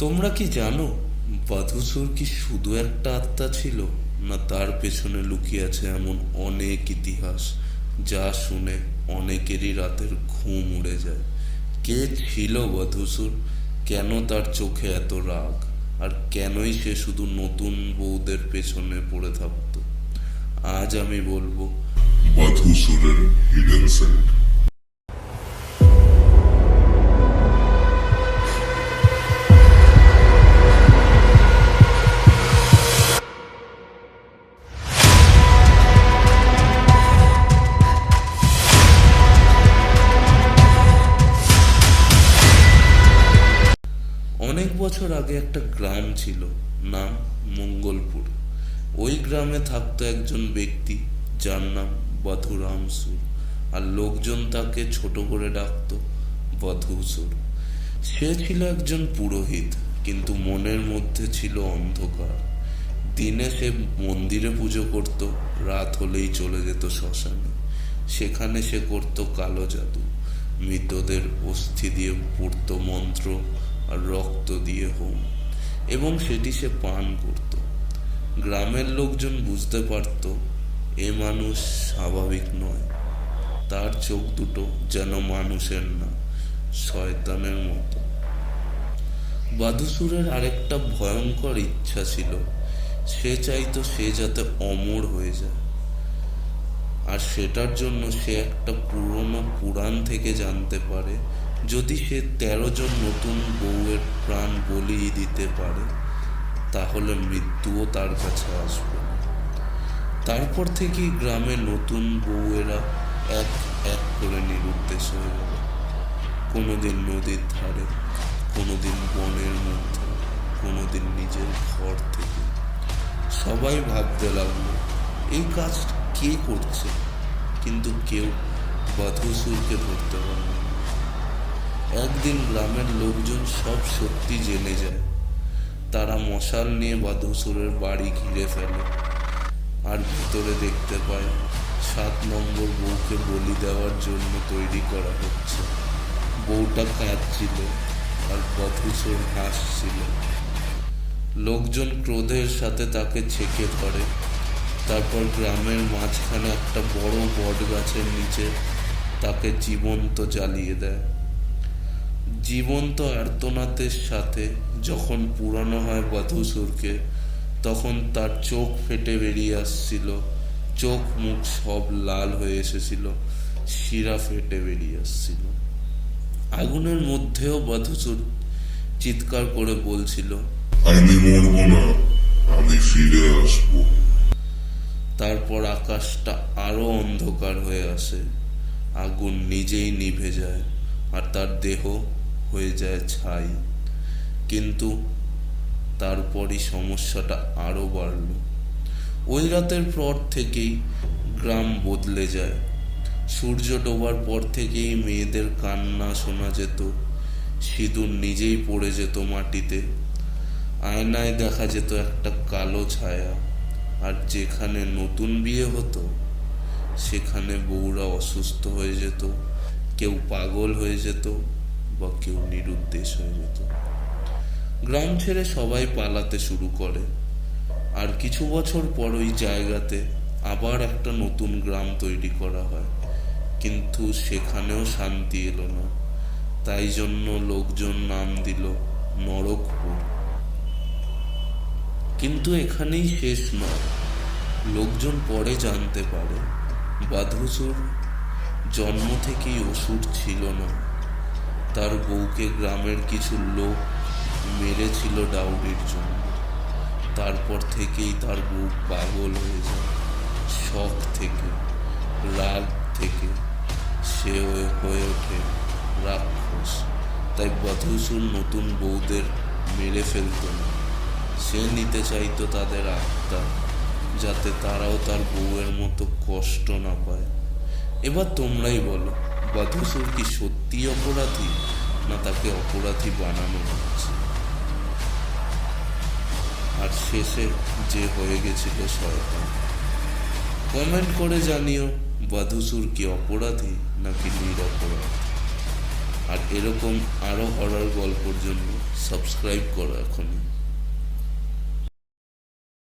তোমরা কি জানো বাধুসুর কি শুধু একটা আত্মা ছিল, না তার পেছনে লুকিয়ে আছে এমন অনেক ইতিহাস যা শুনে অনেকেরই রাতের ঘুম উড়ে যায়? কে ছিল বাধুসুর? কেন তার চোখে এত রাগ? আর কেনই সে শুধু নতুন বউদের পেছনে পড়ে থাকতো? আজ আমি বলবো বাধুসুরের হিডেন সাইড। অনেক বছর আগে একটা গ্রাম ছিল, নাম মঙ্গলপুর। ওই গ্রামে থাকতো একজন ব্যক্তি যার নাম বাধুরামসুর, আর লোকজন তাকে ছোট করে ডাকতো বাধুসুর। সে ছিল একজন পুরোহিত, কিন্তু মনের মধ্যে ছিল অন্ধকার। দিনে সে মন্দিরে পুজো করত, রাত হলেই চলে যেত শ্মশানে। সেখানে সে করত কালো জাদু, মৃতদের অস্থি দিয়ে পড়ত মন্ত্র আর রক্ত দিয়ে হোম, এবং সেটি সে পান করত। গ্রামের লোকজন বুঝতে পারত এ মানুষ স্বাভাবিক নয়। তার চোখ দুটো যেন মানুষের না, শয়তানের মতো। বাধুসুরের আরেকটা ভয়ঙ্কর ইচ্ছা ছিল, সে চাইতো সে যাতে অমর হয়ে যায়। আর সেটার জন্য সে একটা পুরনো পুরাণ থেকে জানতে পারে, যদি সে 13 জন নতুন বউয়ের প্রাণ বলি দিতে পারে, তাহলে মৃত্যুও তার কাছে আসবে। তারপর থেকেই গ্রামে নতুন বউয়েরা এক এক করে নিরুদ্দেশ হয়ে গেল। কোনোদিন নদীর ধারে, কোনোদিন বনের মধ্যে, কোনোদিন নিজের ঘর থেকে। সবাই ভাবতে লাগলো এই কাজ কে করছে, কিন্তু কেউ বাধুসুরকে ধরতে পারল না। একদিন গ্রামের লোকজন সব সত্যি জেনে যায়। তারা মশাল নিয়ে বাধুসুরের বাড়ি ঘিরে ফেলে, আর ভিতরে দেখতে পায় 7 নম্বর বউকে বলি দেওয়ার জন্য তৈরি করা হচ্ছে। বউটা কাঁদছিল আর বাধুসুর হাসছিল। লোকজন ক্রোধের সাথে তাকে ছেঁকে ধরে। তারপর গ্রামের মাঝখানে একটা বড় বট গাছের নিচে তাকে জীবন্ত জ্বালিয়ে দেয়। জীবন্ত আর্তনাদের সাথে যখন পুরানো হয় বাধুসুরকে, তখন তার চোখ ফেটে বেরিয়ে আসছিল, চোখ মুখ সব লাল হয়ে এসেছিল, শিরা ফেটে বেরিয়ে আসছিল। আগুনের মধ্যেও বাধুসুর চিৎকার করে বলছিল, আমি মরবো না, আমি ফিরে আসবো। তারপর আকাশটা আরো অন্ধকার হয়ে আসে, আগুন নিজেই নিভে যায়, আর তার দেহ হয়ে যায় ছাই। কিন্তু তারপরই সমস্যাটা আরো বাড়ল। ওই রাতের পর থেকেই গ্রাম বদলে যায়। সূর্য ডোবার পর থেকেই মেয়েদের কান্না শোনা যেত, সিঁদুর নিজেই পড়ে যেত মাটিতে, আয়নায় দেখা যেত একটা কালো ছায়া। আর যেখানে নতুন বিয়ে হতো, সেখানে বউরা অসুস্থ হয়ে যেত, কেউ পাগল হয়ে যেত, বা কেউ নিরুদ্দেশ হয়ে যেত। গ্রাম ছেড়ে সবাই পালাতে শুরু করে। আর কিছু বছর পর ওই জায়গাতে আবার একটা নতুন গ্রাম তৈরি করা হয়, কিন্তু সেখানেও শান্তি এলো না। তাই জন্য লোকজন নাম দিল নরকপুর। কিন্তু এখানেই শেষ নয়। লোকজন পরে জানতে পারে বাধুসুর জন্ম থেকেই অসুর ছিল না। তার বউকে গ্রামের কিছু লোক মেরেছিল ডাউরির জন্য। তারপর থেকেই তার বউ পাগল হয়ে যায়। শখ থেকে, রাগ থেকে সে হয়ে ওঠে রাক্ষস। তাই বাধুসুর নতুন বউদের মেরে ফেলত না, সে নিতে চাইতো তাদের আত্মা, যাতে তারাও তার বউয়ের মতো কষ্ট না পায়। এবার তোমরাই বলো, বাধুসুর কি সত্যি অপরাধী, না তাকে অপরাধী বানানো হচ্ছে? আর শেষে যে হয়ে গেছিল শয়তান। কমেন্ট করে জানিও, বাধুসুর কি অপরাধী নাকি নিরপরাধ? আর এরকম আরও হরর গল্পর জন্য সাবস্ক্রাইব করো এখনই।